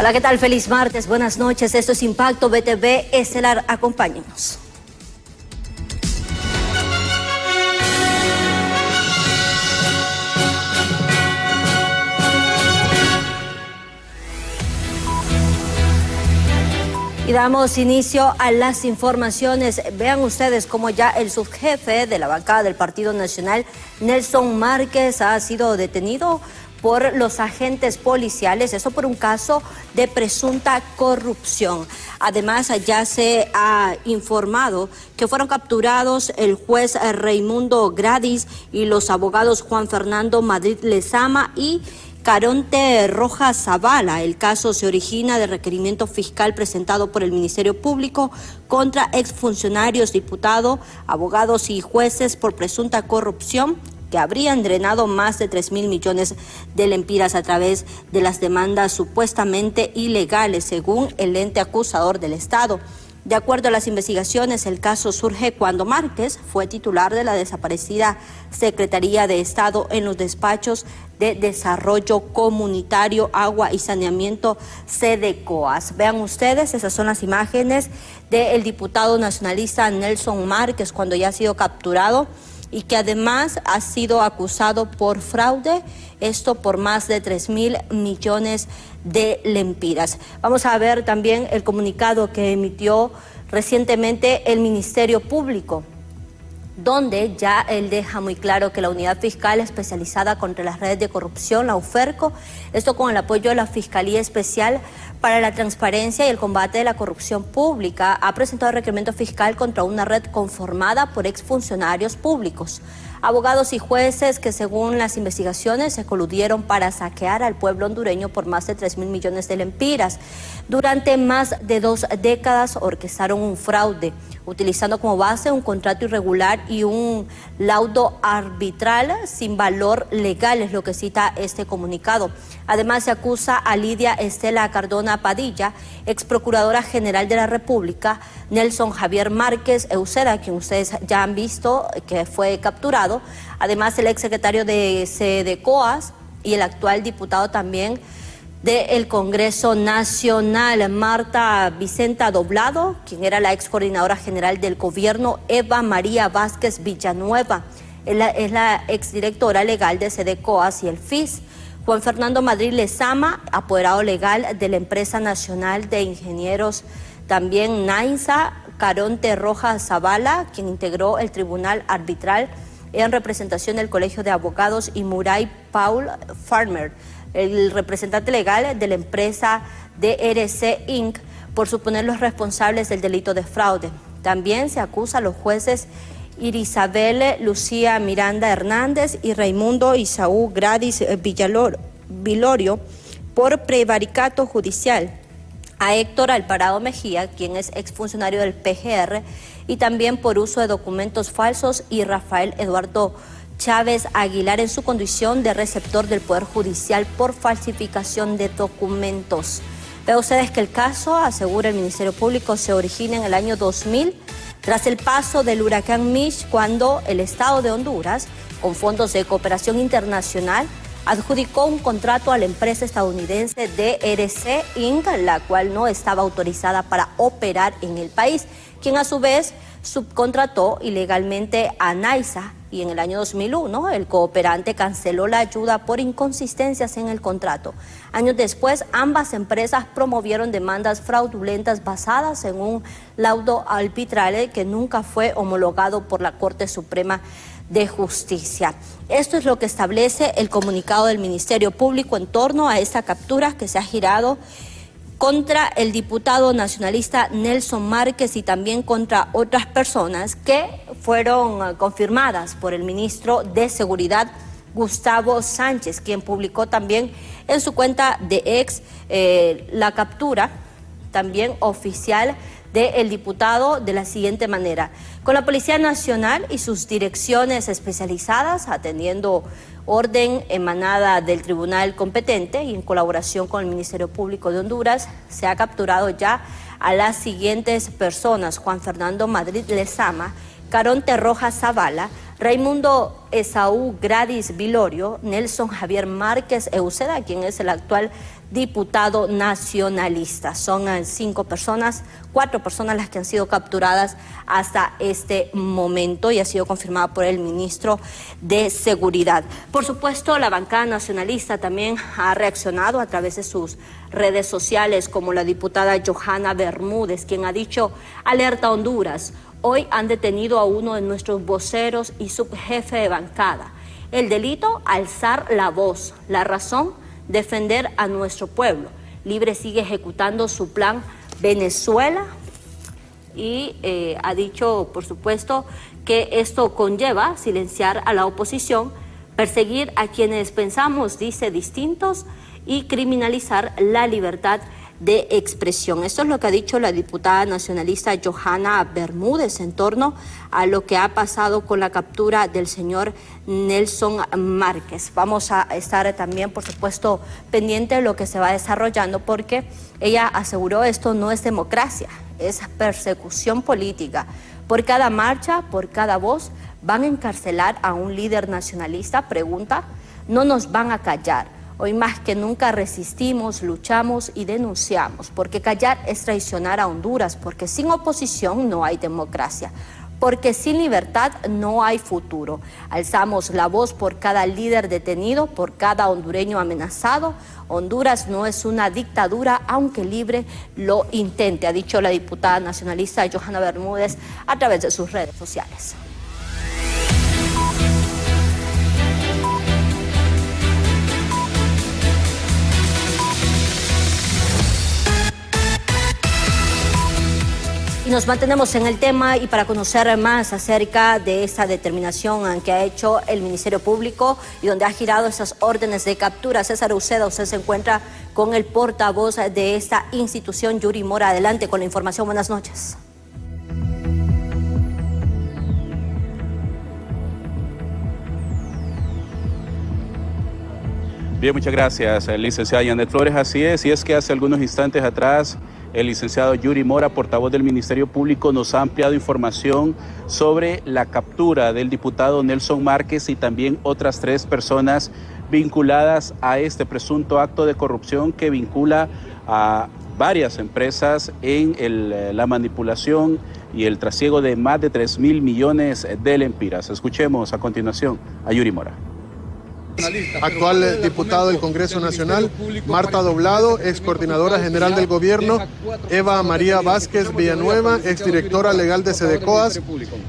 Hola, ¿qué tal? Feliz martes, buenas noches. Esto es Impacto BTV Estelar. Acompáñenos. Y damos inicio a las informaciones. Vean ustedes cómo ya el subjefe de la bancada del Partido Nacional, Nelson Márquez, ha sido detenido por los agentes policiales, eso por un caso de presunta corrupción. Además, ya se ha informado que fueron capturados el juez Raimundo Gradis y los abogados Juan Fernando Madrid Lezama y Caronte Rojas Zavala. El caso se origina de requerimiento fiscal presentado por el Ministerio Público contra exfuncionarios, diputados, abogados y jueces por presunta corrupción que habrían drenado más de 3.000 millones de lempiras a través de las demandas supuestamente ilegales, según el ente acusador del Estado. De acuerdo a las investigaciones, el caso surge cuando Márquez fue titular de la desaparecida Secretaría de Estado en los despachos de Desarrollo Comunitario, Agua y Saneamiento, SEDECOAS. Vean ustedes, esas son las imágenes del diputado nacionalista Nelson Márquez cuando ya ha sido capturado y que además ha sido acusado por fraude, esto por más de 3.000 millones de lempiras. Vamos a ver también el comunicado que emitió recientemente el Ministerio Público, donde ya él deja muy claro que la Unidad Fiscal Especializada contra las Redes de Corrupción, la UFERCO, esto con el apoyo de la Fiscalía Especial para la Transparencia y el Combate de la Corrupción Pública, ha presentado requerimiento fiscal contra una red conformada por exfuncionarios públicos, abogados y jueces que según las investigaciones se coludieron para saquear al pueblo hondureño por más de 3.000 millones de lempiras. Durante más de 2 décadas orquestaron un fraude, utilizando como base un contrato irregular y un laudo arbitral sin valor legal, es lo que cita este comunicado. Además, se acusa a Lidia Estela Cardona Padilla, ex procuradora general de la República, Nelson Javier Márquez Eusera, quien ustedes ya han visto que fue capturado, además el ex secretario de SEDECOAS y el actual diputado también del Congreso Nacional, Marta Vicenta Doblado, quien era la ex coordinadora general del gobierno, Eva María Vázquez Villanueva, es la exdirectora legal de SEDECOAS y el FIS, Juan Fernando Madrid Lezama, apoderado legal de la Empresa Nacional de Ingenieros, también Nainsa Caronte Rojas Zavala, quien integró el Tribunal Arbitral en representación del Colegio de Abogados, y Muray Paul Farmer, el representante legal de la empresa DRC Inc., por suponer los responsables del delito de fraude. También se acusa a los jueces Irisabel Lucía Miranda Hernández y Raimundo Isaú Gradis Vilorio por prevaricato judicial, a Héctor Alvarado Mejía, quien es exfuncionario del PGR, y también por uso de documentos falsos, y Rafael Eduardo Chávez Aguilar en su condición de receptor del Poder Judicial por falsificación de documentos. Vean ustedes que el caso, asegura el Ministerio Público, se origina en el año 2000, tras el paso del huracán Mitch, cuando el Estado de Honduras, con fondos de cooperación internacional, adjudicó un contrato a la empresa estadounidense DRC Inc., la cual no estaba autorizada para operar en el país, quien a su vez subcontrató ilegalmente a Naisa, y en el año 2001 el cooperante canceló la ayuda por inconsistencias en el contrato. Años después, ambas empresas promovieron demandas fraudulentas basadas en un laudo arbitral que nunca fue homologado por la Corte Suprema de Justicia. Esto es lo que establece el comunicado del Ministerio Público en torno a esta captura que se ha girado contra el diputado nacionalista Nelson Márquez y también contra otras personas que fueron confirmadas por el ministro de Seguridad, Gustavo Sánchez, quien publicó también en su cuenta de X la captura también oficial del diputado de la siguiente manera: con la Policía Nacional y sus direcciones especializadas, atendiendo orden emanada del tribunal competente y en colaboración con el Ministerio Público de Honduras, se ha capturado ya a las siguientes personas: Juan Fernando Madrid Lezama, Caronte Rojas Zavala, Raimundo Esaú Gradis Vilorio, Nelson Javier Márquez Euseda, quien es el actual diputado nacionalista. Son 5 personas, 4 personas las que han sido capturadas hasta este momento y ha sido confirmada por el ministro de Seguridad. Por supuesto, la bancada nacionalista también ha reaccionado a través de sus redes sociales, como la diputada Johanna Bermúdez, quien ha dicho: alerta Honduras, hoy han detenido a uno de nuestros voceros y subjefe de bancada. El delito, alzar la voz. La razón, defender a nuestro pueblo. Libre sigue ejecutando su plan Venezuela y ha dicho, por supuesto, que esto conlleva silenciar a la oposición, perseguir a quienes pensamos, dice, distintos y criminalizar la libertad de expresión. Esto es lo que ha dicho la diputada nacionalista Johanna Bermúdez en torno a lo que ha pasado con la captura del señor Nelson Márquez. Vamos a estar también, por supuesto, pendiente de lo que se va desarrollando, porque ella aseguró: esto no es democracia, es persecución política. Por cada marcha, por cada voz, van a encarcelar a un líder nacionalista. Pregunta: no nos van a callar. Hoy más que nunca resistimos, luchamos y denunciamos, porque callar es traicionar a Honduras, porque sin oposición no hay democracia, porque sin libertad no hay futuro. Alzamos la voz por cada líder detenido, por cada hondureño amenazado. Honduras no es una dictadura, aunque libre lo intente, ha dicho la diputada nacionalista Johanna Bermúdez a través de sus redes sociales. Nos mantenemos en el tema y para conocer más acerca de esta determinación que ha hecho el Ministerio Público y donde ha girado esas órdenes de captura, César Uceda, usted se encuentra con el portavoz de esta institución, Yuri Mora. Adelante con la información. Buenas noches. Bien, muchas gracias, licenciada Janet Flores. Así es, y es que hace algunos instantes atrás el licenciado Yuri Mora, portavoz del Ministerio Público, nos ha ampliado información sobre la captura del diputado Nelson Márquez y también otras 3 personas vinculadas a este presunto acto de corrupción que vincula a varias empresas en la manipulación y el trasiego de más de 3.000 millones de lempiras. Escuchemos a continuación a Yuri Mora. Actual diputado del Congreso Nacional, Marta Doblado, ex coordinadora general del gobierno, Eva María Vázquez Villanueva, exdirectora legal de Sedecoas,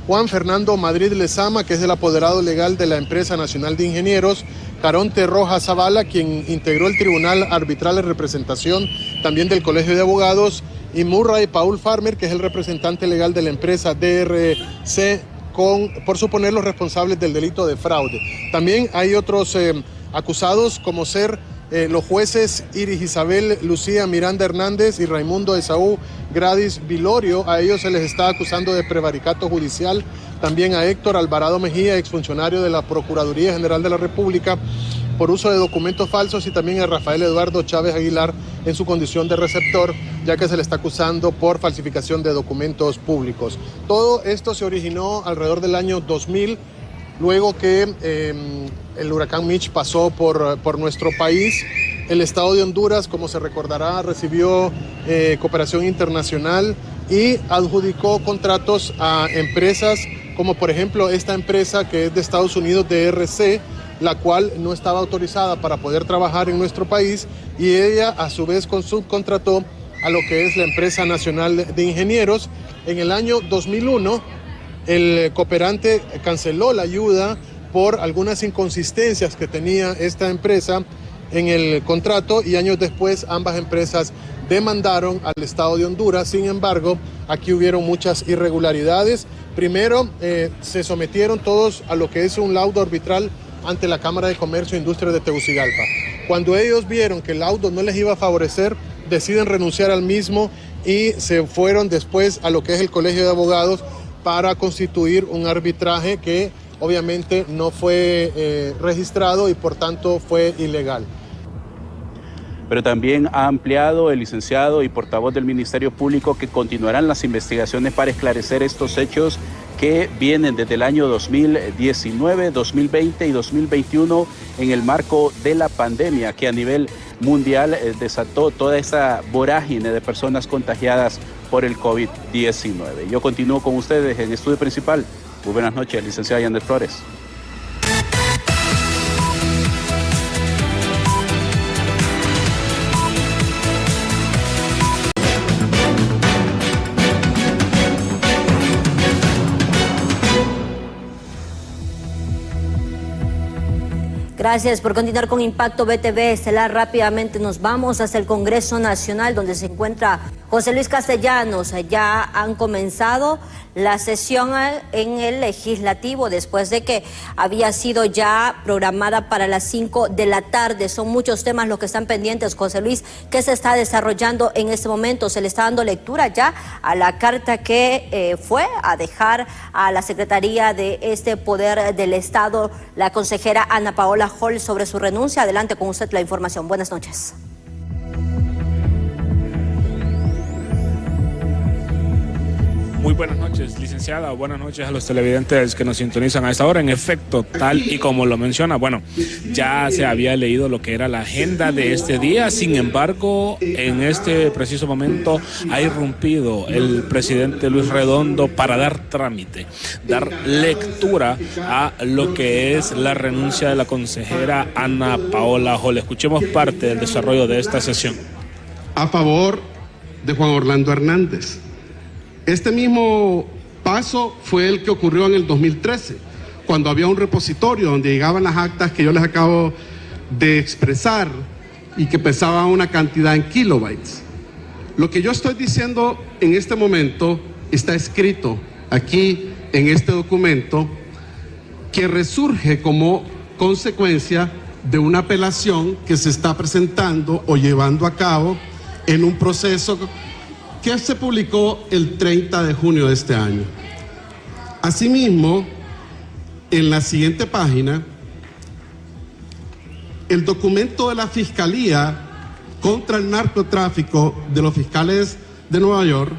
Juan Fernando Madrid Lezama, que es el apoderado legal de la Empresa Nacional de Ingenieros, Caronte Rojas Zavala, quien integró el Tribunal Arbitral de Representación también del Colegio de Abogados, y Murray Paul Farmer, que es el representante legal de la empresa DRC, por suponer los responsables del delito de fraude. También hay otros acusados, como ser los jueces Iris Isabel Lucía Miranda Hernández y Raimundo Esaú Gradis Vilorio. A ellos se les está acusando de prevaricato judicial. También a Héctor Alvarado Mejía, exfuncionario de la Procuraduría General de la República, por uso de documentos falsos, y también a Rafael Eduardo Chávez Aguilar en su condición de receptor, ya que se le está acusando por falsificación de documentos públicos. Todo esto se originó alrededor del año 2000, luego que el huracán Mitch pasó por nuestro país. El Estado de Honduras, como se recordará, recibió cooperación internacional y adjudicó contratos a empresas como por ejemplo esta empresa que es de Estados Unidos, DRC, la cual no estaba autorizada para poder trabajar en nuestro país, y ella a su vez subcontrató a lo que es la Empresa Nacional de Ingenieros. En el año 2001, el cooperante canceló la ayuda por algunas inconsistencias que tenía esta empresa en el contrato, y años después ambas empresas demandaron al Estado de Honduras. Sin embargo, aquí hubieron muchas irregularidades. Primero, se sometieron todos a lo que es un laudo arbitral ante la Cámara de Comercio e Industria de Tegucigalpa. Cuando ellos vieron que el laudo no les iba a favorecer, deciden renunciar al mismo y se fueron después a lo que es el Colegio de Abogados para constituir un arbitraje que obviamente no fue registrado y por tanto fue ilegal. Pero también ha ampliado el licenciado y portavoz del Ministerio Público que continuarán las investigaciones para esclarecer estos hechos que vienen desde el año 2019, 2020 y 2021 en el marco de la pandemia que a nivel mundial desató toda esa vorágine de personas contagiadas por el COVID-19. Yo continúo con ustedes en Estudio Principal. Muy buenas noches, licenciada Yanet Flores. Gracias por continuar con Impacto BTV Estelar. Rápidamente nos vamos hasta el Congreso Nacional, donde se encuentra José Luis Castellanos. Ya han comenzado la sesión en el Legislativo después de que había sido ya programada para las 5 de la tarde. Son muchos temas los que están pendientes, José Luis. ¿Qué se está desarrollando en este momento? ¿Se le está dando lectura ya a la carta que fue a dejar a la Secretaría de este Poder del Estado la consejera Ana Paola Hall sobre su renuncia? Adelante con usted la información. Buenas noches. Muy buenas noches, licenciada. Buenas noches a los televidentes que nos sintonizan a esta hora. En efecto, tal y como lo menciona, bueno, ya se había leído lo que era la agenda de este día. Sin embargo, en este preciso momento ha irrumpido el presidente Luis Redondo para dar trámite, dar lectura a lo que es la renuncia de la consejera Ana Paola Hall. Escuchemos parte del desarrollo de esta sesión. A favor de Juan Orlando Hernández. Este mismo paso fue el que ocurrió en el 2013, cuando había un repositorio donde llegaban las actas que yo les acabo de expresar y que pesaban una cantidad en kilobytes. Lo que yo estoy diciendo en este momento está escrito aquí en este documento, que resurge como consecuencia de una apelación que se está presentando o llevando a cabo en un proceso que se publicó el 30 de junio de este año. Asimismo, en la siguiente página, el documento de la Fiscalía contra el Narcotráfico de los fiscales de Nueva York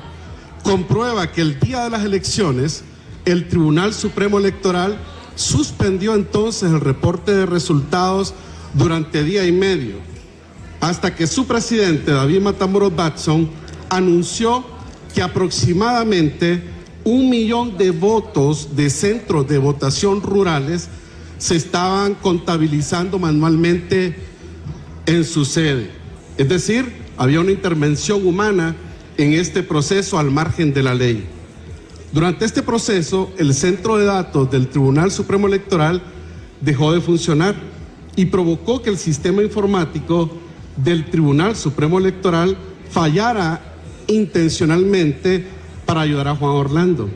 comprueba que el día de las elecciones, el Tribunal Supremo Electoral suspendió entonces el reporte de resultados durante día y medio, hasta que su presidente, David Matamoros Batson, anunció que aproximadamente 1 millón de votos de centros de votación rurales se estaban contabilizando manualmente en su sede. Es decir, había una intervención humana en este proceso al margen de la ley. Durante este proceso, el centro de datos del Tribunal Supremo Electoral dejó de funcionar y provocó que el sistema informático del Tribunal Supremo Electoral fallara intencionalmente para ayudar a Juan Orlando.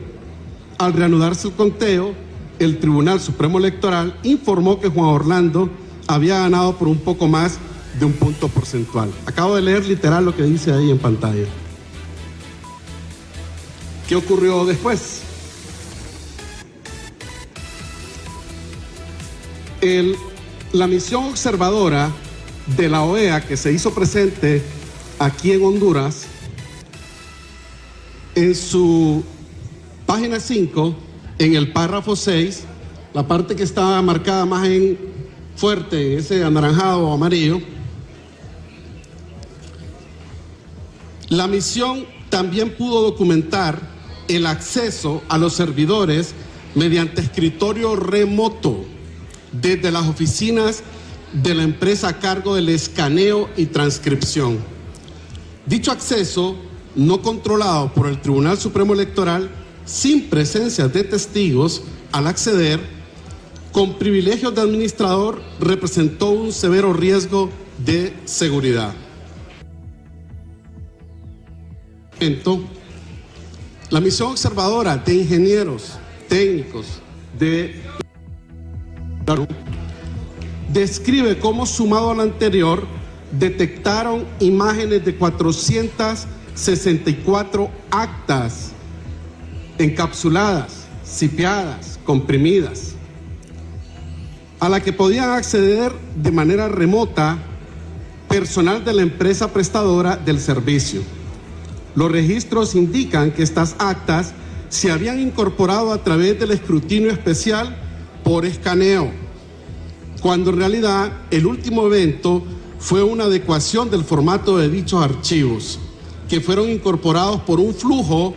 Al reanudarse el conteo, el Tribunal Supremo Electoral informó que Juan Orlando había ganado por un poco más de un punto porcentual. Acabo de leer literal lo que dice ahí en pantalla. ¿Qué ocurrió después? La misión observadora de la OEA que se hizo presente aquí en Honduras, en su página 5, en el párrafo 6, la parte que está marcada más en fuerte, ese anaranjado o amarillo, la misión también pudo documentar el acceso a los servidores mediante escritorio remoto desde las oficinas de la empresa a cargo del escaneo y transcripción. Dicho acceso, no controlado por el Tribunal Supremo Electoral, sin presencia de testigos, al acceder, con privilegios de administrador, representó un severo riesgo de seguridad. La misión observadora de ingenieros técnicos describe cómo, sumado a lo anterior, detectaron imágenes de 464 actas encapsuladas, cipiadas, comprimidas, a la que podían acceder de manera remota personal de la empresa prestadora del servicio. Los registros indican que estas actas se habían incorporado a través del escrutinio especial por escaneo, cuando en realidad el último evento fue una adecuación del formato de dichos archivos, que fueron incorporados por un flujo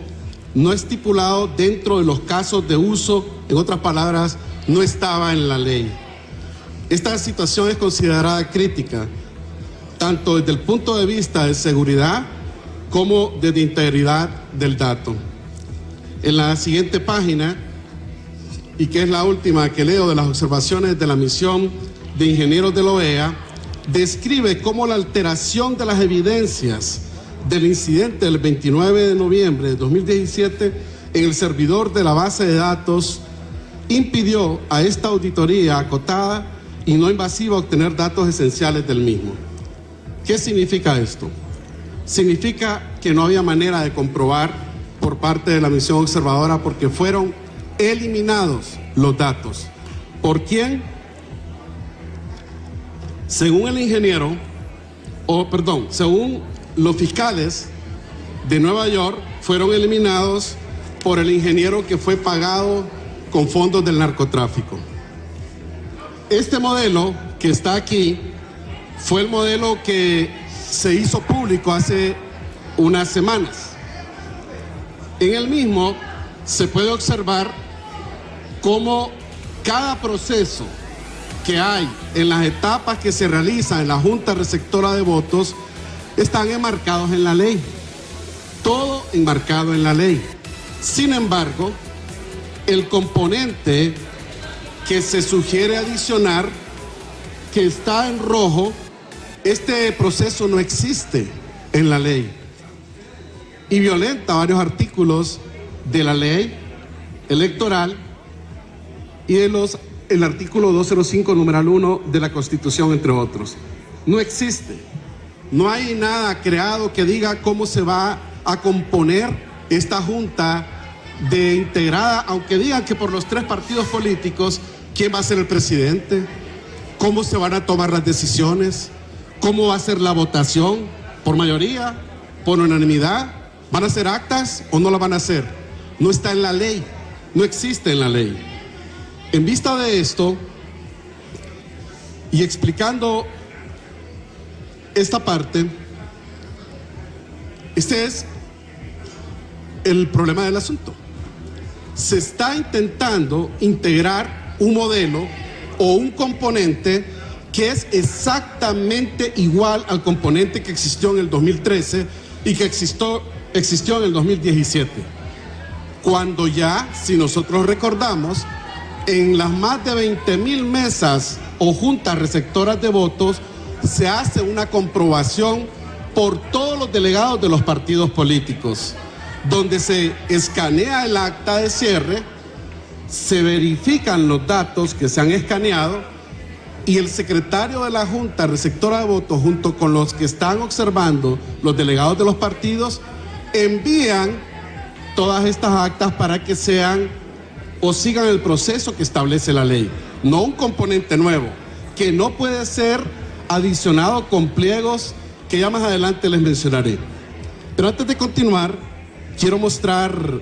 no estipulado dentro de los casos de uso, en otras palabras, no estaba en la ley. Esta situación es considerada crítica, tanto desde el punto de vista de seguridad como desde integridad del dato. En la siguiente página, y que es la última que leo de las observaciones de la misión de ingenieros de la OEA, describe cómo la alteración de las evidencias del incidente del 29 de noviembre de 2017 en el servidor de la base de datos impidió a esta auditoría acotada y no invasiva obtener datos esenciales del mismo. ¿Qué significa esto? Significa que no había manera de comprobar por parte de la misión observadora porque fueron eliminados los datos. ¿Por quién? Según el ingeniero, según los fiscales de Nueva York, fueron eliminados por el ingeniero que fue pagado con fondos del narcotráfico. Este modelo que está aquí fue el modelo que se hizo público hace unas semanas. En el mismo se puede observar cómo cada proceso que hay en las etapas que se realizan en la Junta Receptora de Votos están enmarcados en la ley. Todo enmarcado en la ley. Sin embargo, el componente que se sugiere adicionar, que está en rojo, este proceso no existe en la ley y violenta varios artículos de la ley electoral y el artículo 205, numeral 1 de la Constitución, entre otros. No existe. No hay nada creado que diga cómo se va a componer esta junta de integrada, aunque digan que por los 3 partidos políticos, ¿quién va a ser el presidente? ¿Cómo se van a tomar las decisiones? ¿Cómo va a ser la votación? ¿Por mayoría? ¿Por unanimidad? ¿Van a hacer actas o no la van a hacer? No está en la ley, no existe en la ley. En vista de esto, y explicando esta parte, este es el problema del asunto. Se está intentando integrar un modelo o un componente que es exactamente igual al componente que existió en el 2013 y que existió en el 2017. Cuando ya, si nosotros recordamos, en las más de 20,000 mesas o juntas receptoras de votos se hace una comprobación por todos los delegados de los partidos políticos, donde se escanea el acta de cierre, se verifican los datos que se han escaneado y el secretario de la Junta Receptora de Votos, junto con los que están observando los delegados de los partidos, envían todas estas actas para que sean o sigan el proceso que establece la ley. No un componente nuevo, que no puede ser adicionado con pliegos que ya más adelante les mencionaré. Pero antes de continuar, quiero mostrar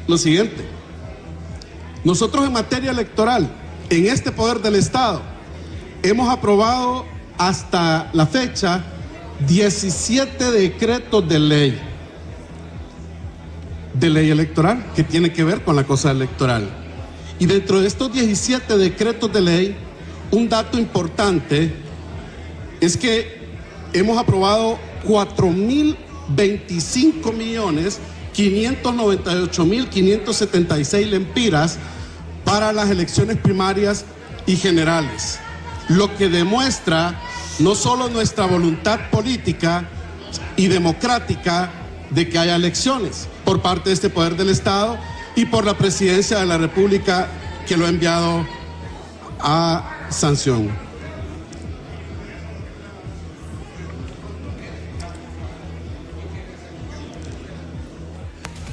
lo siguiente. Nosotros en materia electoral, en este poder del Estado, hemos aprobado hasta la fecha 17 decretos de ley electoral que tiene que ver con la cosa electoral. Y dentro de estos 17 decretos de ley, un dato importante es que hemos aprobado 4.025.598.576 lempiras para las elecciones primarias y generales, lo que demuestra no solo nuestra voluntad política y democrática de que haya elecciones por parte de este poder del Estado y por la Presidencia de la República, que lo ha enviado a sanción.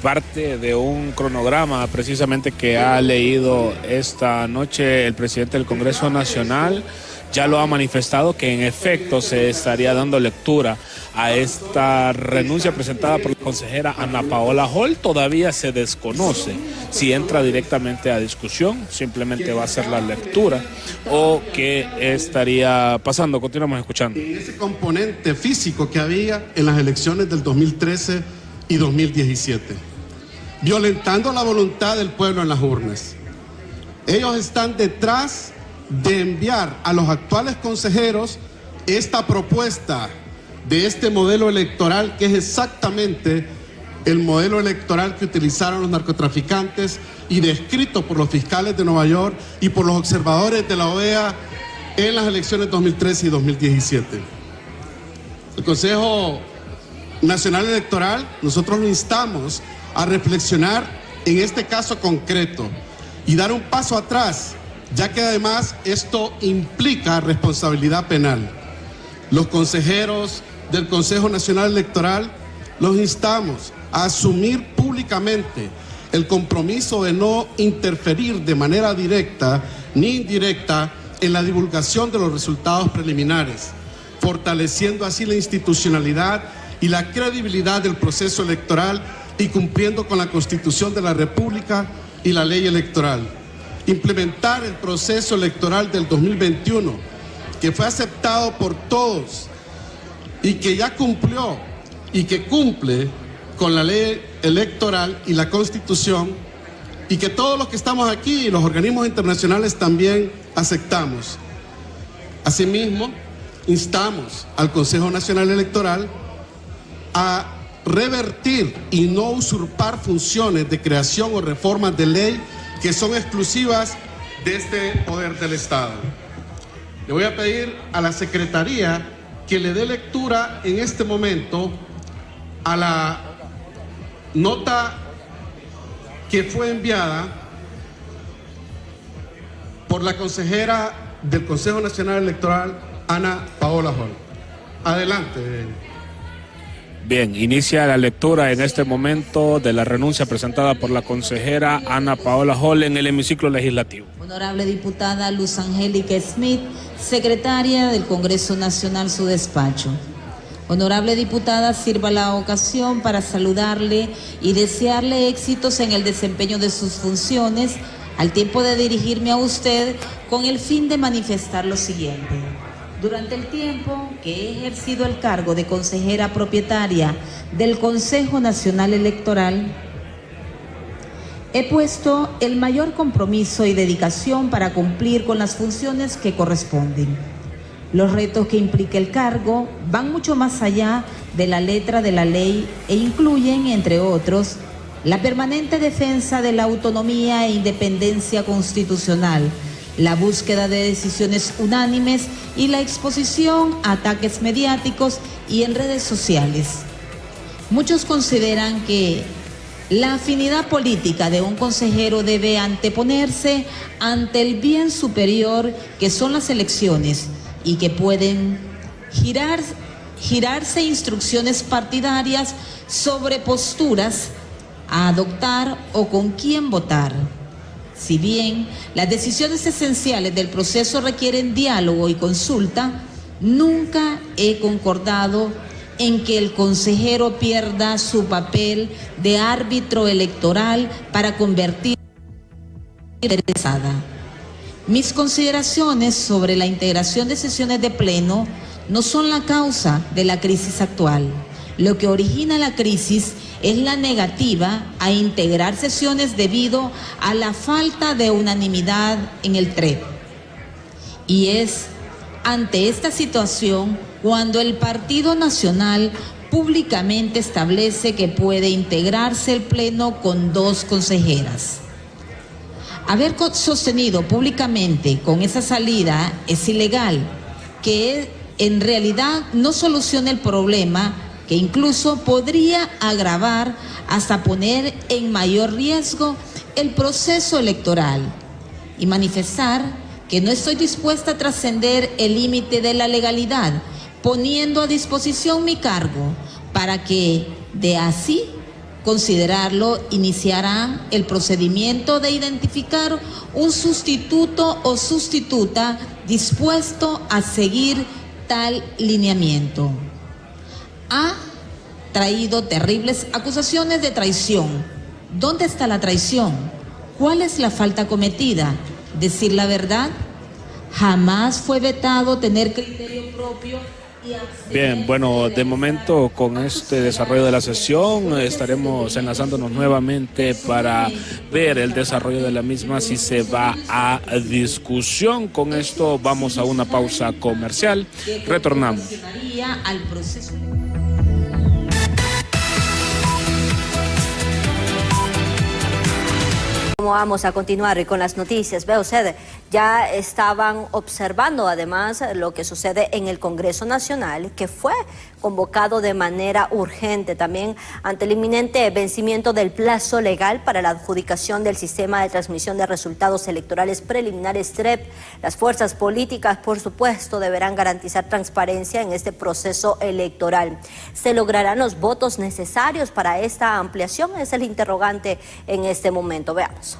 parte de un cronograma precisamente que ha leído esta noche el presidente del Congreso Nacional. Ya lo ha manifestado que en efecto se estaría dando lectura a esta renuncia presentada por la consejera Ana Paola Hall. Todavía se desconoce si entra directamente a discusión, simplemente va a ser la lectura, o qué estaría pasando. Continuamos escuchando. En ese componente físico que había en las elecciones del 2013 y 2017, violentando la voluntad del pueblo en las urnas. Ellos están detrás de enviar a los actuales consejeros esta propuesta de este modelo electoral, que es exactamente el modelo electoral que utilizaron los narcotraficantes y descrito por los fiscales de Nueva York y por los observadores de la OEA en las elecciones 2013 y 2017. El Consejo Nacional Electoral, nosotros lo instamos a reflexionar en este caso concreto y dar un paso atrás, ya que además esto implica responsabilidad penal. Los consejeros del Consejo Nacional Electoral los instamos a asumir públicamente el compromiso de no interferir de manera directa ni indirecta en la divulgación de los resultados preliminares, fortaleciendo así la institucionalidad y la credibilidad del proceso electoral y cumpliendo con la Constitución de la República y la ley electoral. Implementar el proceso electoral del 2021, que fue aceptado por todos y que ya cumplió y que cumple con la ley electoral y la Constitución, y que todos los que estamos aquí y los organismos internacionales también aceptamos. Asimismo, instamos al Consejo Nacional Electoral a revertir y no usurpar funciones de creación o reformas de ley que son exclusivas de este poder del Estado. Le voy a pedir a la Secretaría que le dé lectura en este momento a la nota que fue enviada por la consejera del Consejo Nacional Electoral, Ana Paola Hall. Adelante. Bien, inicia la lectura en este momento de la renuncia presentada por la consejera Ana Paola Hall en el hemiciclo legislativo. Honorable diputada Luz Angélica Smith, secretaria del Congreso Nacional, su despacho. Honorable diputada, sirva la ocasión para saludarle y desearle éxitos en el desempeño de sus funciones, al tiempo de dirigirme a usted con el fin de manifestar lo siguiente. Durante el tiempo que he ejercido el cargo de consejera propietaria del Consejo Nacional Electoral, he puesto el mayor compromiso y dedicación para cumplir con las funciones que corresponden. Los retos que implica el cargo van mucho más allá de la letra de la ley e incluyen, entre otros, la permanente defensa de la autonomía e independencia constitucional, la búsqueda de decisiones unánimes y la exposición a ataques mediáticos y en redes sociales. Muchos consideran que la afinidad política de un consejero debe anteponerse ante el bien superior que son las elecciones y que pueden girarse instrucciones partidarias sobre posturas a adoptar o con quién votar. Si bien las decisiones esenciales del proceso requieren diálogo y consulta, nunca he concordado en que el consejero pierda su papel de árbitro electoral para convertirse en interesada. Mis consideraciones sobre la integración de sesiones de pleno no son la causa de la crisis actual. Lo que origina la crisis es la negativa a integrar sesiones debido a la falta de unanimidad en el TREP. Y es ante esta situación cuando el Partido Nacional públicamente establece que puede integrarse el pleno con 2 consejeras. Haber sostenido públicamente con esa salida es ilegal, que en realidad no soluciona el problema, que incluso podría agravar hasta poner en mayor riesgo el proceso electoral, y manifestar que no estoy dispuesta a trascender el límite de la legalidad, poniendo a disposición mi cargo para que de así considerarlo, iniciará el procedimiento de identificar un sustituto o sustituta dispuesto a seguir tal lineamiento. Ha traído terribles acusaciones de traición. ¿Dónde está la traición? ¿Cuál es la falta cometida? ¿Decir la verdad? Jamás fue vetado tener criterio propio. Bien, bueno, de momento con este desarrollo de la sesión estaremos enlazándonos nuevamente para ver el desarrollo de la misma, si se va a discusión. Con esto vamos a una pausa comercial. Retornamos. Vamos a continuar con las noticias. Ve usted, ya estaban observando además lo que sucede en el Congreso Nacional, que fue convocado de manera urgente también ante el inminente vencimiento del plazo legal para la adjudicación del sistema de transmisión de resultados electorales preliminares TREP. Las fuerzas políticas, por supuesto, deberán garantizar transparencia en este proceso electoral. ¿Se lograrán los votos necesarios para esta ampliación? Es el interrogante en este momento. Veamos.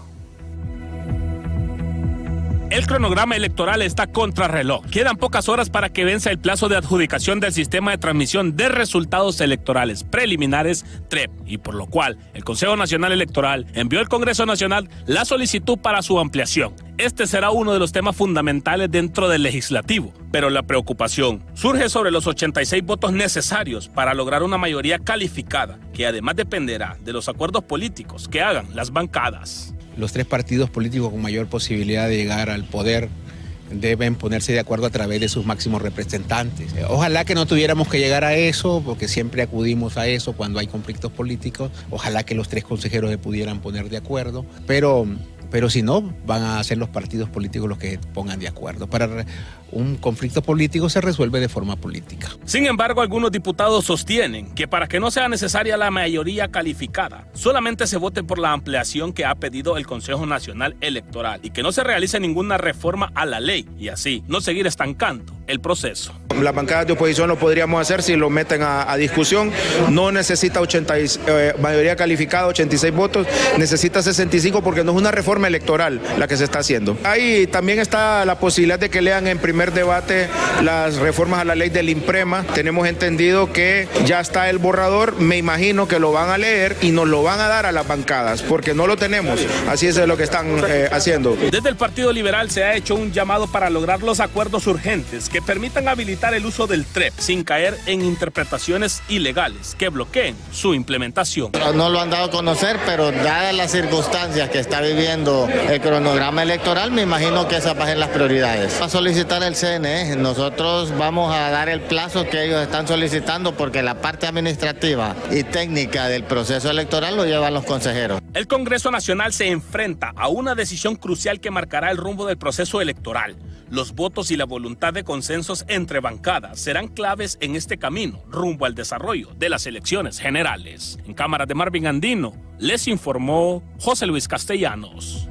El cronograma electoral está contrarreloj. Quedan pocas horas para que venza el plazo de adjudicación del sistema de transmisión de resultados electorales preliminares TREP, y por lo cual el Consejo Nacional Electoral envió al Congreso Nacional la solicitud para su ampliación. Este será uno de los temas fundamentales dentro del legislativo, pero la preocupación surge sobre los 86 votos necesarios para lograr una mayoría calificada, que además dependerá de los acuerdos políticos que hagan las bancadas. Los tres partidos políticos con mayor posibilidad de llegar al poder deben ponerse de acuerdo a través de sus máximos representantes. Ojalá que no tuviéramos que llegar a eso, porque siempre acudimos a eso cuando hay conflictos políticos. Ojalá que los tres consejeros se pudieran poner de acuerdo, pero si no, van a ser los partidos políticos los que se pongan de acuerdo. Para un conflicto político se resuelve de forma política. Sin embargo, algunos diputados sostienen que para que no sea necesaria la mayoría calificada, solamente se vote por la ampliación que ha pedido el Consejo Nacional Electoral y que no se realice ninguna reforma a la ley y así no seguir estancando el proceso. Las bancadas de oposición lo podríamos hacer si lo meten a discusión. No necesita mayoría calificada, 86 votos, necesita 65 porque no es una reforma electoral la que se está haciendo. Ahí también está la posibilidad de que lean en primer debate las reformas a la ley del INPREMA. Tenemos entendido que ya está el borrador, me imagino que lo van a leer y nos lo van a dar a las bancadas, porque no lo tenemos. Así es lo que están haciendo. Desde el Partido Liberal se ha hecho un llamado para lograr los acuerdos urgentes que permitan habilitar el uso del TREP sin caer en interpretaciones ilegales que bloqueen su implementación. No lo han dado a conocer, pero dadas las circunstancias que está viviendo el cronograma electoral, me imagino que esas van a ser las prioridades. Va a solicitar el CNE, nosotros vamos a dar el plazo que ellos están solicitando porque la parte administrativa y técnica del proceso electoral lo llevan los consejeros. El Congreso Nacional se enfrenta a una decisión crucial que marcará el rumbo del proceso electoral. Los votos y la voluntad de consensos entre bancadas serán claves en este camino rumbo al desarrollo de las elecciones generales. En cámara de Marvin Andino, les informó José Luis Castellanos.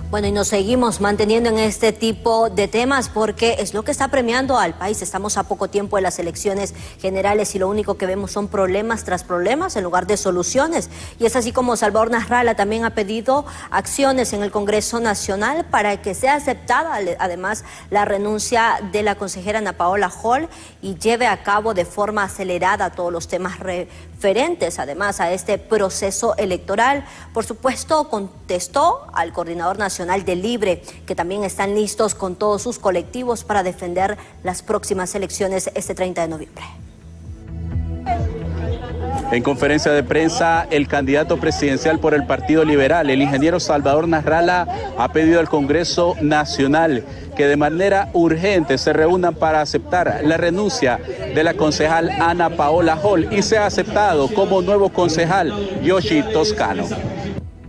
Bueno, y nos seguimos manteniendo en este tipo de temas porque es lo que está premiando al país. Estamos a poco tiempo de las elecciones generales y lo único que vemos son problemas tras problemas en lugar de soluciones. Y es así como Salvador Nasralla también ha pedido acciones en el Congreso Nacional para que sea aceptada además la renuncia de la consejera Ana Paola Hall y lleve a cabo de forma acelerada todos los temas referentes además a este proceso electoral. Por supuesto, contestó al coordinador nacional de Libre, que también están listos con todos sus colectivos para defender las próximas elecciones este 30 de noviembre. En conferencia de prensa, el candidato presidencial por el Partido Liberal, el ingeniero Salvador Nasralla, ha pedido al Congreso Nacional que de manera urgente se reúnan para aceptar la renuncia de la concejal Ana Paola Hall y sea aceptado como nuevo concejal Yoshi Toscano.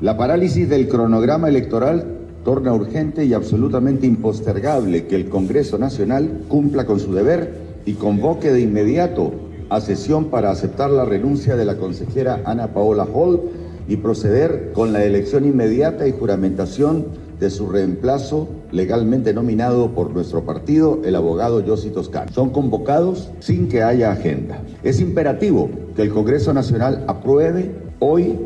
La parálisis del cronograma electoral torna urgente y absolutamente impostergable que el Congreso Nacional cumpla con su deber y convoque de inmediato a sesión para aceptar la renuncia de la consejera Ana Paola Hall y proceder con la elección inmediata y juramentación de su reemplazo legalmente nominado por nuestro partido, el abogado Yoshi Toscano. Son convocados sin que haya agenda. Es imperativo que el Congreso Nacional apruebe hoy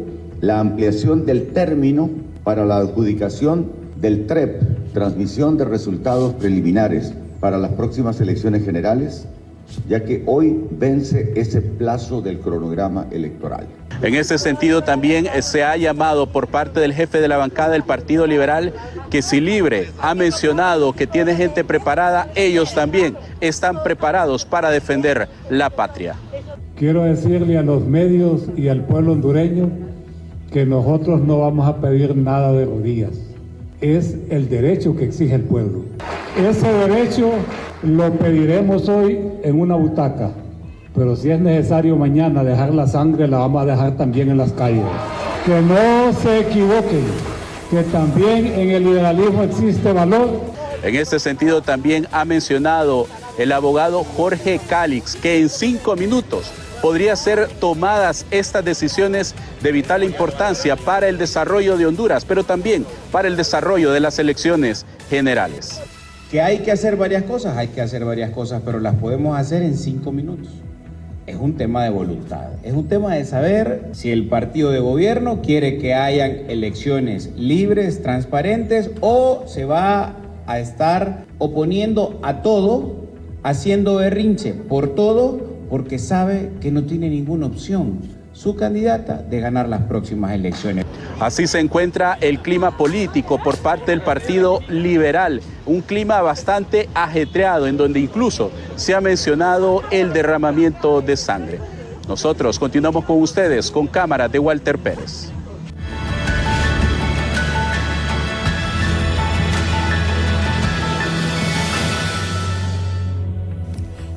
la ampliación del término para la adjudicación del TREP, transmisión de resultados preliminares para las próximas elecciones generales, ya que hoy vence ese plazo del cronograma electoral. En ese sentido también se ha llamado por parte del jefe de la bancada del Partido Liberal que si Libre ha mencionado que tiene gente preparada, ellos también están preparados para defender la patria. Quiero decirle a los medios y al pueblo hondureño que nosotros no vamos a pedir nada de rodillas. Es el derecho que exige el pueblo. Ese derecho lo pediremos hoy en una butaca, pero si es necesario mañana dejar la sangre, la vamos a dejar también en las calles. Que no se equivoquen, que también en el liberalismo existe valor. En este sentido también ha mencionado el abogado Jorge Calix que en 5 minutos podría ser tomadas estas decisiones de vital importancia para el desarrollo de Honduras, pero también para el desarrollo de las elecciones generales. Que hay que hacer varias cosas, pero las podemos hacer en 5 minutos. Es un tema de voluntad, es un tema de saber si el partido de gobierno quiere que hayan elecciones libres, transparentes, o se va a estar oponiendo a todo, haciendo berrinche por todo, porque sabe que no tiene ninguna opción su candidata de ganar las próximas elecciones. Así se encuentra el clima político por parte del Partido Liberal, un clima bastante ajetreado en donde incluso se ha mencionado el derramamiento de sangre. Nosotros continuamos con ustedes con cámara de Walter Pérez.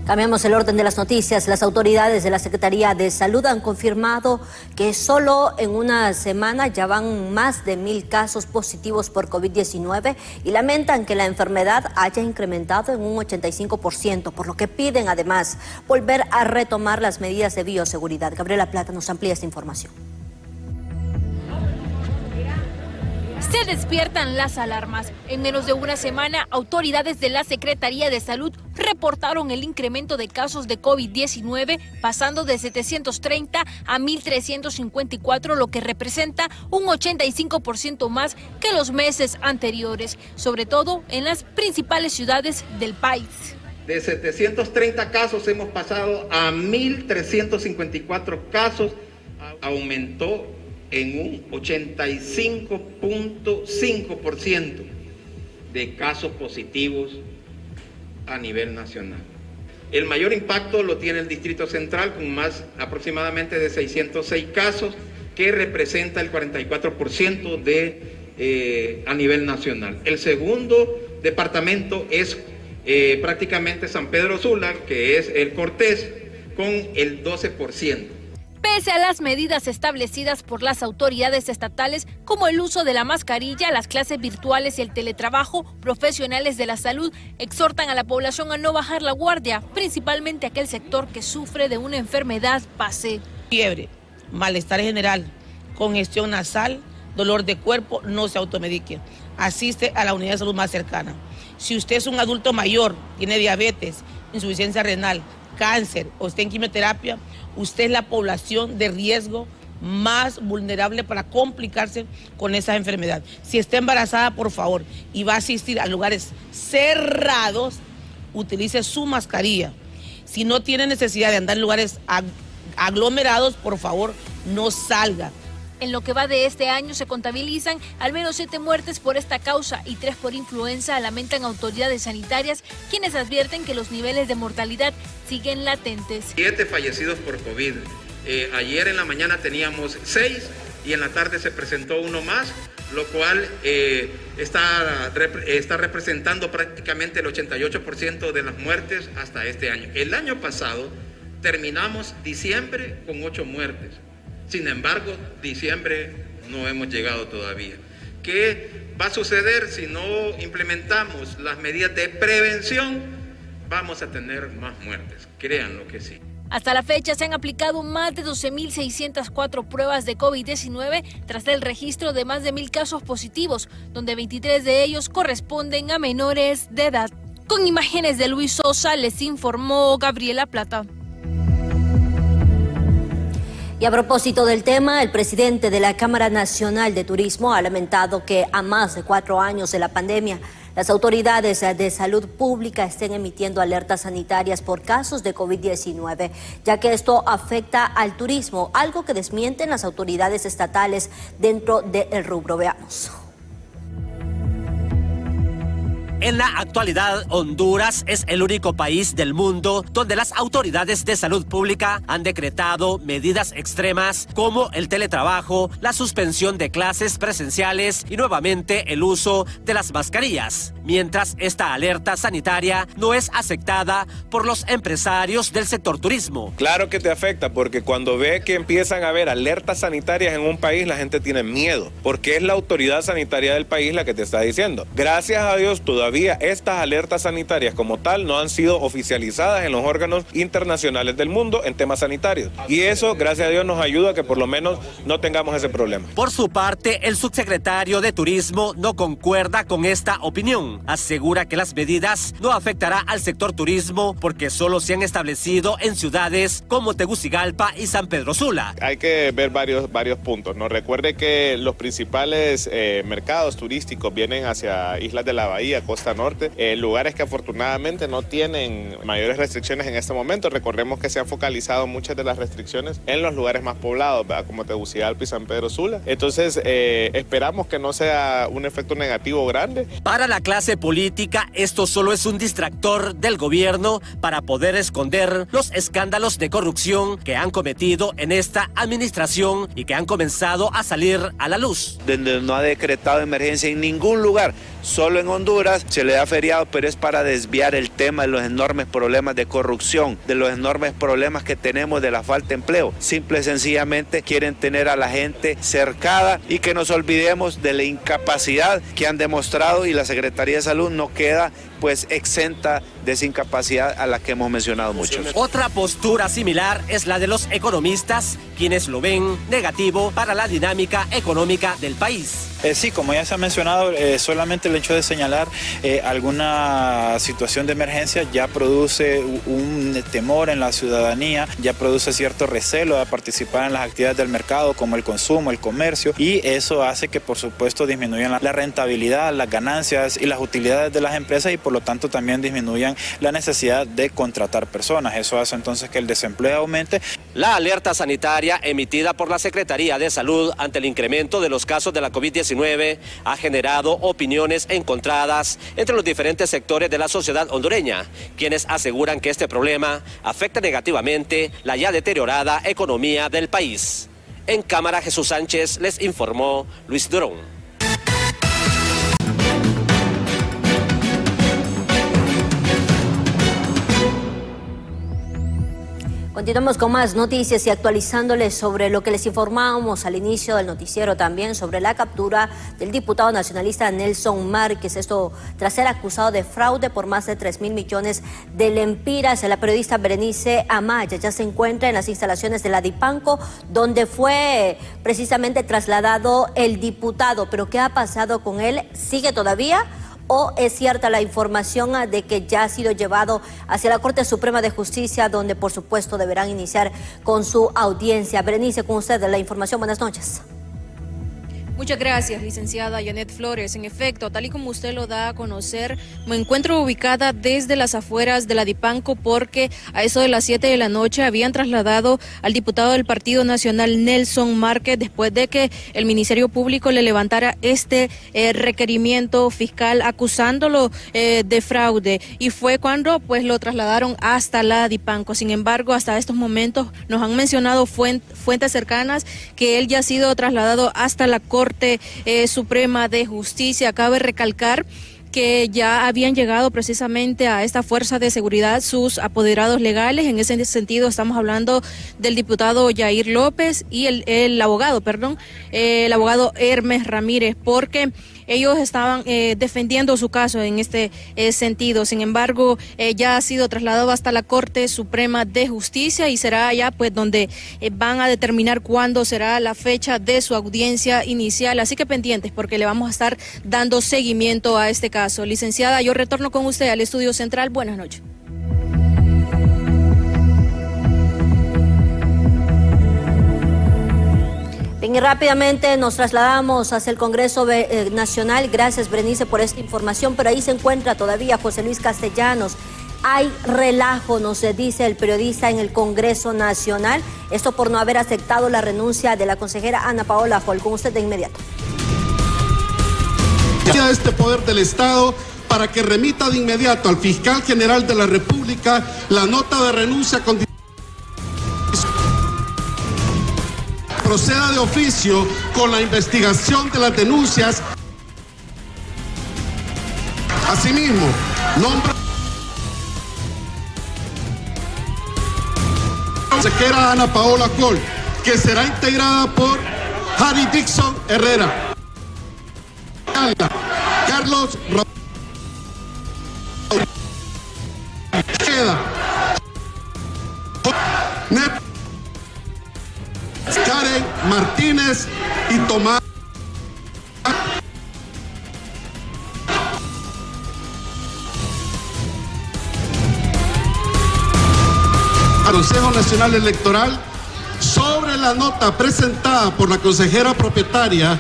Cambiamos el orden de las noticias. Las autoridades de la Secretaría de Salud han confirmado que solo en una semana ya van más de 1,000 casos positivos por COVID-19 y lamentan que la enfermedad haya incrementado en un 85%, por lo que piden además volver a retomar las medidas de bioseguridad. Gabriela Plata nos amplía esta información. Se despiertan las alarmas. En menos de una semana, autoridades de la Secretaría de Salud reportaron el incremento de casos de COVID-19, pasando de 730 a 1,354, lo que representa un 85% más que los meses anteriores, sobre todo en las principales ciudades del país. De 730 casos hemos pasado a 1,354 casos, aumentó en un 85.5% de casos positivos a nivel nacional. El mayor impacto lo tiene el Distrito Central, con más aproximadamente de 606 casos, que representa el 44% a nivel nacional. El segundo departamento es prácticamente San Pedro Sula, que es el Cortés, con el 12%. Pese a las medidas establecidas por las autoridades estatales, como el uso de la mascarilla, las clases virtuales y el teletrabajo, profesionales de la salud exhortan a la población a no bajar la guardia, principalmente aquel sector que sufre de una enfermedad base. Fiebre, malestar general, congestión nasal, dolor de cuerpo, no se automedique. Asiste a la unidad de salud más cercana. Si usted es un adulto mayor, tiene diabetes, insuficiencia renal, cáncer o está en quimioterapia, usted es la población de riesgo más vulnerable para complicarse con esa enfermedad. Si está embarazada, por favor, y va a asistir a lugares cerrados, utilice su mascarilla. Si no tiene necesidad de andar en lugares aglomerados, por favor, no salga. En lo que va de este año se contabilizan al menos 7 muertes por esta causa y 3 por influenza, lamentan autoridades sanitarias, quienes advierten que los niveles de mortalidad siguen latentes. 7 fallecidos por COVID. Ayer en la mañana teníamos 6 y en la tarde se presentó uno más, lo cual está representando prácticamente el 88% de las muertes hasta este año. El año pasado terminamos diciembre con 8 muertes. Sin embargo, diciembre no hemos llegado todavía. ¿Qué va a suceder si no implementamos las medidas de prevención? Vamos a tener más muertes, créanlo que sí. Hasta la fecha se han aplicado más de 12.604 pruebas de COVID-19 tras el registro de más de 1,000 casos positivos, donde 23 de ellos corresponden a menores de edad. Con imágenes de Luis Sosa, les informó Gabriela Plata. Y a propósito del tema, el presidente de la Cámara Nacional de Turismo ha lamentado que a más de 4 años de la pandemia, las autoridades de salud pública estén emitiendo alertas sanitarias por casos de COVID-19, ya que esto afecta al turismo, algo que desmienten las autoridades estatales dentro del rubro. Veamos. En la actualidad, Honduras es el único país del mundo donde las autoridades de salud pública han decretado medidas extremas como el teletrabajo, la suspensión de clases presenciales y nuevamente el uso de las mascarillas, mientras esta alerta sanitaria no es aceptada por los empresarios del sector turismo. Claro que te afecta, porque cuando ve que empiezan a haber alertas sanitarias en un país, la gente tiene miedo, porque es la autoridad sanitaria del país la que te está diciendo. Gracias a Dios, todavía estas alertas sanitarias como tal no han sido oficializadas en los órganos internacionales del mundo en temas sanitarios. Y eso, gracias a Dios, nos ayuda a que por lo menos no tengamos ese problema. Por su parte, el subsecretario de Turismo no concuerda con esta opinión. Asegura que las medidas no afectarán al sector turismo porque solo se han establecido en ciudades como Tegucigalpa y San Pedro Sula. Hay que ver varios puntos, ¿no? Recuerde que los principales mercados turísticos vienen hacia Islas de la Bahía, Costa Norte, lugares que afortunadamente no tienen mayores restricciones en este momento. Recordemos que se han focalizado muchas de las restricciones en los lugares más poblados, ¿verdad? Como Tegucigalpa y San Pedro Sula. Entonces, esperamos que no sea un efecto negativo grande. Para la clase política, esto solo es un distractor del gobierno para poder esconder los escándalos de corrupción que han cometido en esta administración y que han comenzado a salir a la luz. Donde no ha decretado emergencia en ningún lugar, solo en Honduras se le da feriado, pero es para desviar el tema de los enormes problemas de corrupción, de los enormes problemas que tenemos de la falta de empleo. Simple y sencillamente quieren tener a la gente cercada y que nos olvidemos de la incapacidad que han demostrado, y la Secretaría de Salud no queda pues exenta de esa incapacidad a la que hemos mencionado muchos. Otra postura similar es la de los economistas, quienes lo ven negativo para la dinámica económica del país. Sí, como ya se ha mencionado, solamente el hecho de señalar alguna situación de emergencia ya produce un temor en la ciudadanía, ya produce cierto recelo de participar en las actividades del mercado como el consumo, el comercio, y eso hace que por supuesto disminuyan la rentabilidad, las ganancias y las utilidades de las empresas, y por lo tanto también disminuyan la necesidad de contratar personas. Eso hace entonces que el desempleo aumente. La alerta sanitaria emitida por la Secretaría de Salud ante el incremento de los casos de la COVID-19 ha generado opiniones encontradas entre los diferentes sectores de la sociedad hondureña, quienes aseguran que este problema afecta negativamente la ya deteriorada economía del país. En cámara, Jesús Sánchez les informó Luis Durón. Continuamos con más noticias y actualizándoles sobre lo que les informábamos al inicio del noticiero, también sobre la captura del diputado nacionalista Nelson Márquez, esto tras ser acusado de fraude por más de 3.000 millones de lempiras. La periodista Berenice Amaya ya se encuentra en las instalaciones de la Dipanco, donde fue precisamente trasladado el diputado. Pero ¿qué ha pasado con él? ¿Sigue todavía? ¿O es cierta la información de que ya ha sido llevado hacia la Corte Suprema de Justicia, donde por supuesto deberán iniciar con su audiencia? Berenice, con usted la información. Buenas noches. Muchas gracias, licenciada Janet Flores. En efecto, tal y como usted lo da a conocer, me encuentro ubicada desde las afueras de la Dipanco, porque a eso de las 7 de la noche habían trasladado al diputado del Partido Nacional Nelson Márquez, después de que el Ministerio Público le levantara este requerimiento fiscal acusándolo de fraude, y fue cuando pues lo trasladaron hasta la Dipanco. Sin embargo, hasta estos momentos nos han mencionado fuentes cercanas que él ya ha sido trasladado hasta la Corte Suprema de Justicia. Cabe recalcar que ya habían llegado precisamente a esta fuerza de seguridad sus apoderados legales. En ese sentido estamos hablando del diputado Yair López y el abogado Hermes Ramírez, porque ellos estaban defendiendo su caso en este sentido. Sin embargo, ya ha sido trasladado hasta la Corte Suprema de Justicia y será allá pues donde van a determinar cuándo será la fecha de su audiencia inicial. Así que pendientes, porque le vamos a estar dando seguimiento a este caso. Licenciada, yo retorno con usted al estudio central. Buenas noches. Bien, y rápidamente nos trasladamos hacia el Congreso Nacional. Gracias, Berenice, por esta información, pero ahí se encuentra todavía José Luis Castellanos. Hay relajo, nos dice el periodista, en el Congreso Nacional. Esto por no haber aceptado la renuncia de la consejera Ana Paola Hall. Con usted de inmediato. Este poder del Estado para que remita de inmediato al fiscal general de la República la nota de renuncia proceda de oficio con la investigación de las denuncias. Asimismo, nombra consejera Ana Paola Hall, que será integrada por Harry Dixon Herrera, Carlos Karen Martínez y Tomás Consejo Nacional Electoral sobre la nota presentada por la consejera propietaria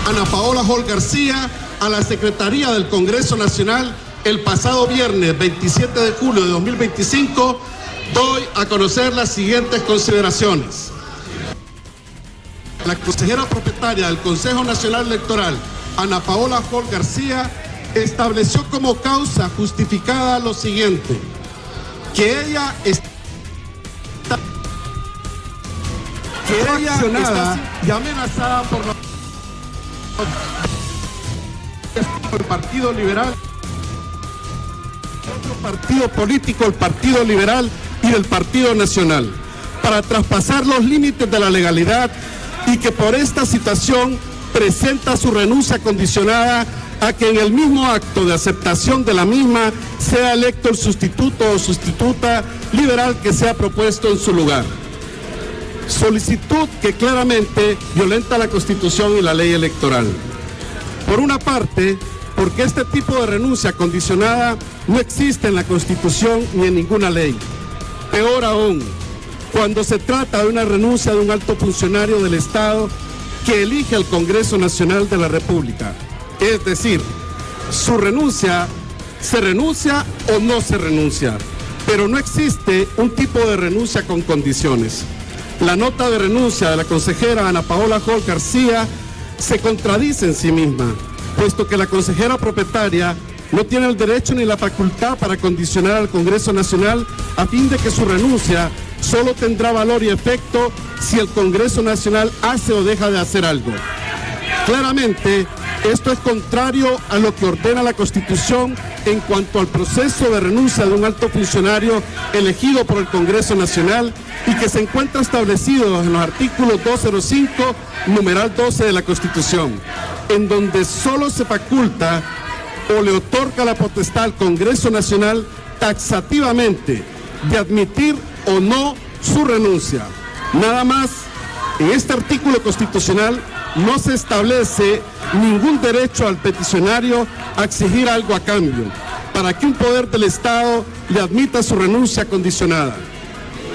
Ana Paola Hall García a la Secretaría del Congreso Nacional el pasado viernes 27 de julio de 2025, doy a conocer las siguientes consideraciones. La consejera propietaria del Consejo Nacional Electoral, Ana Paola Hall García, estableció como causa justificada lo siguiente: que ella está accionada y amenazada por el Partido Liberal, otro partido político, el Partido Liberal y del Partido Nacional, para traspasar los límites de la legalidad, y que por esta situación presenta su renuncia condicionada a que en el mismo acto de aceptación de la misma sea electo el sustituto o sustituta liberal que sea propuesto en su lugar. Solicitud que claramente violenta la Constitución y la ley electoral. Por una parte, porque este tipo de renuncia condicionada no existe en la Constitución ni en ninguna ley. Peor aún, cuando se trata de una renuncia de un alto funcionario del Estado que elige el Congreso Nacional de la República. Es decir, su renuncia, se renuncia o no se renuncia, pero no existe un tipo de renuncia con condiciones. La nota de renuncia de la consejera Ana Paola Hall García se contradice en sí misma, puesto que la consejera propietaria no tiene el derecho ni la facultad para condicionar al Congreso Nacional a fin de que su renuncia solo tendrá valor y efecto si el Congreso Nacional hace o deja de hacer algo. Claramente, esto es contrario a lo que ordena la Constitución en cuanto al proceso de renuncia de un alto funcionario elegido por el Congreso Nacional y que se encuentra establecido en los artículos 205, numeral 12 de la Constitución, en donde solo se faculta o le otorga la potestad al Congreso Nacional taxativamente de admitir o no su renuncia. Nada más, en este artículo constitucional no se establece ningún derecho al peticionario a exigir algo a cambio para que un poder del Estado le admita su renuncia condicionada.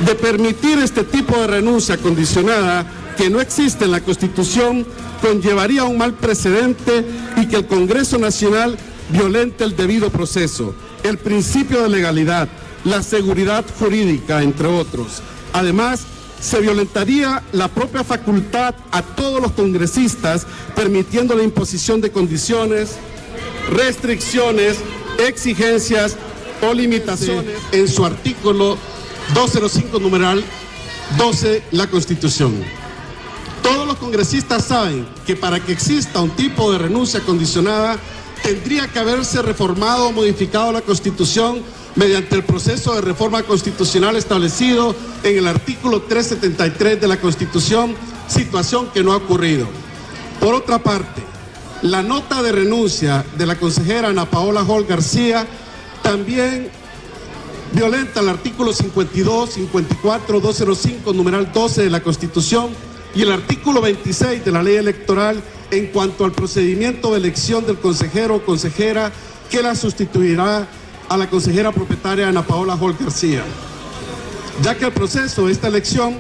De permitir este tipo de renuncia condicionada, que no existe en la Constitución, conllevaría un mal precedente y que el Congreso Nacional violente el debido proceso, el principio de legalidad, la seguridad jurídica, entre otros. Además, se violentaría la propia facultad a todos los congresistas, permitiendo la imposición de condiciones, restricciones, exigencias o limitaciones en su artículo 205, numeral 12, la Constitución. Todos los congresistas saben que para que exista un tipo de renuncia condicionada, tendría que haberse reformado o modificado la Constitución mediante el proceso de reforma constitucional establecido en el artículo 373 de la Constitución, situación que no ha ocurrido. Por otra parte, la nota de renuncia de la consejera Ana Paola Hall García también violenta el artículo 52, 54, 205, numeral 12 de la Constitución y el artículo 26 de la ley electoral en cuanto al procedimiento de elección del consejero o consejera que la sustituirá a la consejera propietaria Ana Paola Hall García, ya que el proceso de esta elección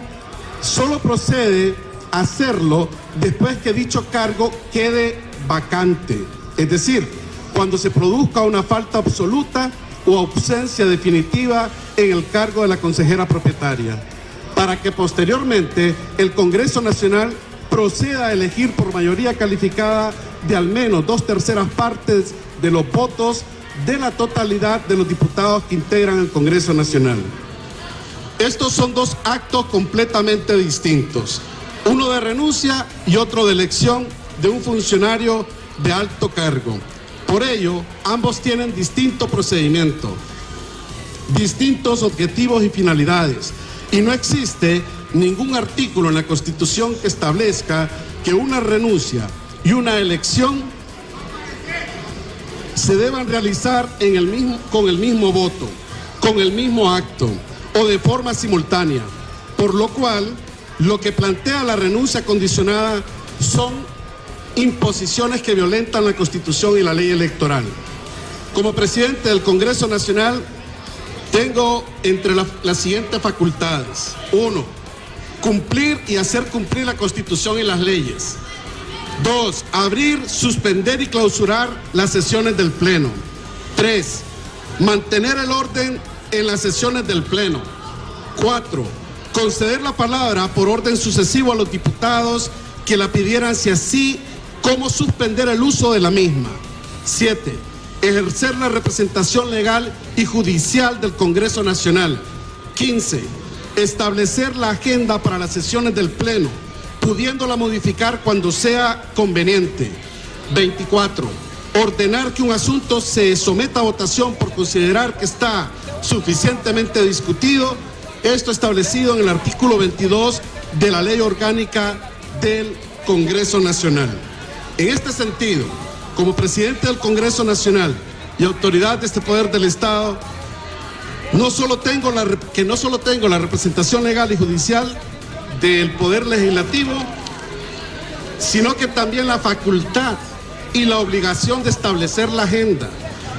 solo procede a hacerlo después que dicho cargo quede vacante, es decir, cuando se produzca una falta absoluta o ausencia definitiva en el cargo de la consejera propietaria, para que posteriormente el Congreso Nacional proceda a elegir por mayoría calificada de al menos 2/3 partes de los votos de la totalidad de los diputados que integran el Congreso Nacional. Estos son dos actos completamente distintos, uno de renuncia y otro de elección de un funcionario de alto cargo. Por ello, ambos tienen distinto procedimiento, distintos objetivos y finalidades, y no existe ningún artículo en la Constitución que establezca que una renuncia y una elección se deban realizar con el mismo voto, con el mismo acto o de forma simultánea, por lo cual lo que plantea la renuncia condicionada son imposiciones que violentan la Constitución y la ley electoral. Como presidente del Congreso Nacional tengo entre las siguientes facultades: 1. Cumplir y hacer cumplir la Constitución y las leyes. 2. Abrir, suspender y clausurar las sesiones del Pleno. 3. Mantener el orden en las sesiones del Pleno. 4. Conceder la palabra por orden sucesivo a los diputados que la pidieran, si así como suspender el uso de la misma. 7. Ejercer la representación legal y judicial del Congreso Nacional. 15. Establecer la agenda para las sesiones del Pleno, pudiéndola modificar cuando sea conveniente. 24. Ordenar que un asunto se someta a votación por considerar que está suficientemente discutido, esto establecido en el artículo 22 de la Ley Orgánica del Congreso Nacional. En este sentido, como presidente del Congreso Nacional y autoridad de este poder del Estado, no solo tengo la representación legal y judicial del Poder Legislativo, sino que también la facultad y la obligación de establecer la agenda,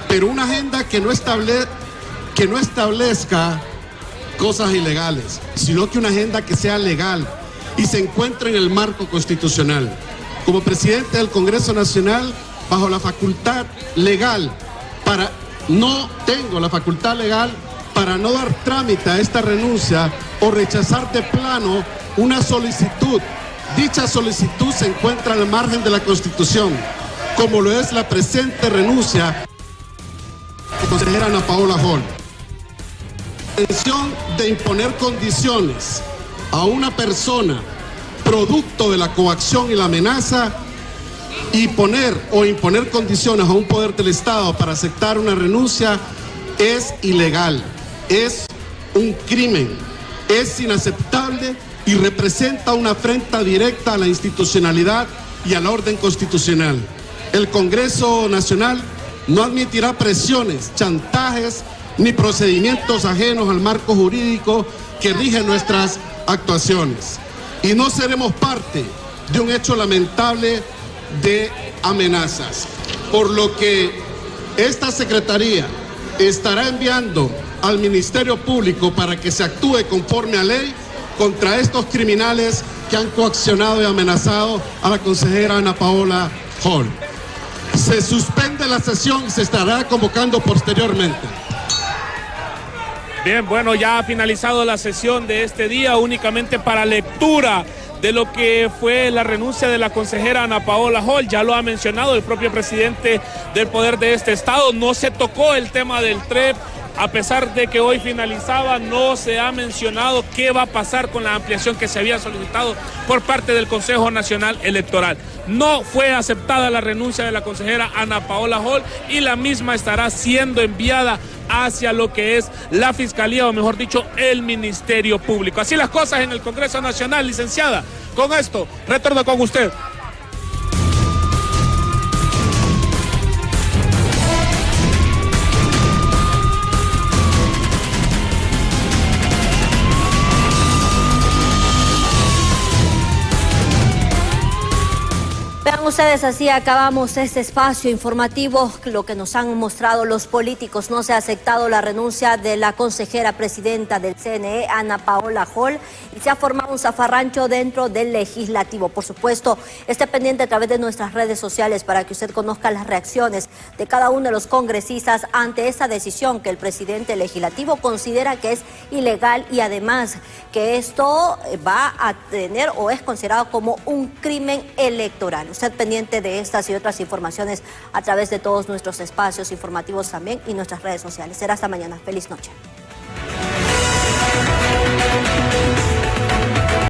pero una agenda que no establezca cosas ilegales, sino que una agenda que sea legal y se encuentre en el marco constitucional. Como presidente del Congreso Nacional, bajo la facultad legal, tengo la facultad legal para no dar trámite a esta renuncia o rechazar de plano una solicitud. Dicha solicitud se encuentra al margen de la Constitución, como lo es la presente renuncia de la consejera Ana Paola Hall. La intención de imponer condiciones a una persona producto de la coacción y la amenaza y imponer condiciones a un poder del Estado para aceptar una renuncia es ilegal, es un crimen, es inaceptable y representa una afrenta directa a la institucionalidad y al orden constitucional. El Congreso Nacional no admitirá presiones, chantajes ni procedimientos ajenos al marco jurídico que rige nuestras actuaciones. Y no seremos parte de un hecho lamentable de amenazas, por lo que esta Secretaría estará enviando al Ministerio Público para que se actúe conforme a ley contra estos criminales que han coaccionado y amenazado a la consejera Ana Paola Hall. Se suspende la sesión y se estará convocando posteriormente. Bien, bueno, ya ha finalizado la sesión de este día, únicamente para lectura de lo que fue la renuncia de la consejera Ana Paola Hall. Ya lo ha mencionado el propio presidente del poder de este estado. No se tocó el tema del TREP, a pesar de que hoy finalizaba, no se ha mencionado qué va a pasar con la ampliación que se había solicitado por parte del Consejo Nacional Electoral. No fue aceptada la renuncia de la consejera Ana Paola Hall y la misma estará siendo enviada hacia lo que es la Fiscalía, o mejor dicho, el Ministerio Público. Así las cosas en el Congreso Nacional, licenciada. Con esto, retorno con usted. Vean ustedes, así acabamos este espacio informativo. Lo que nos han mostrado los políticos: no se ha aceptado la renuncia de la consejera presidenta del CNE, Ana Paola Hall, y se ha formado un zafarrancho dentro del legislativo. Por supuesto, esté pendiente a través de nuestras redes sociales para que usted conozca las reacciones de cada uno de los congresistas ante esta decisión que el presidente legislativo considera que es ilegal, y además que esto va a tener o es considerado como un crimen electoral. Usted pendiente de estas y otras informaciones a través de todos nuestros espacios informativos también y nuestras redes sociales. Será hasta mañana. Feliz noche.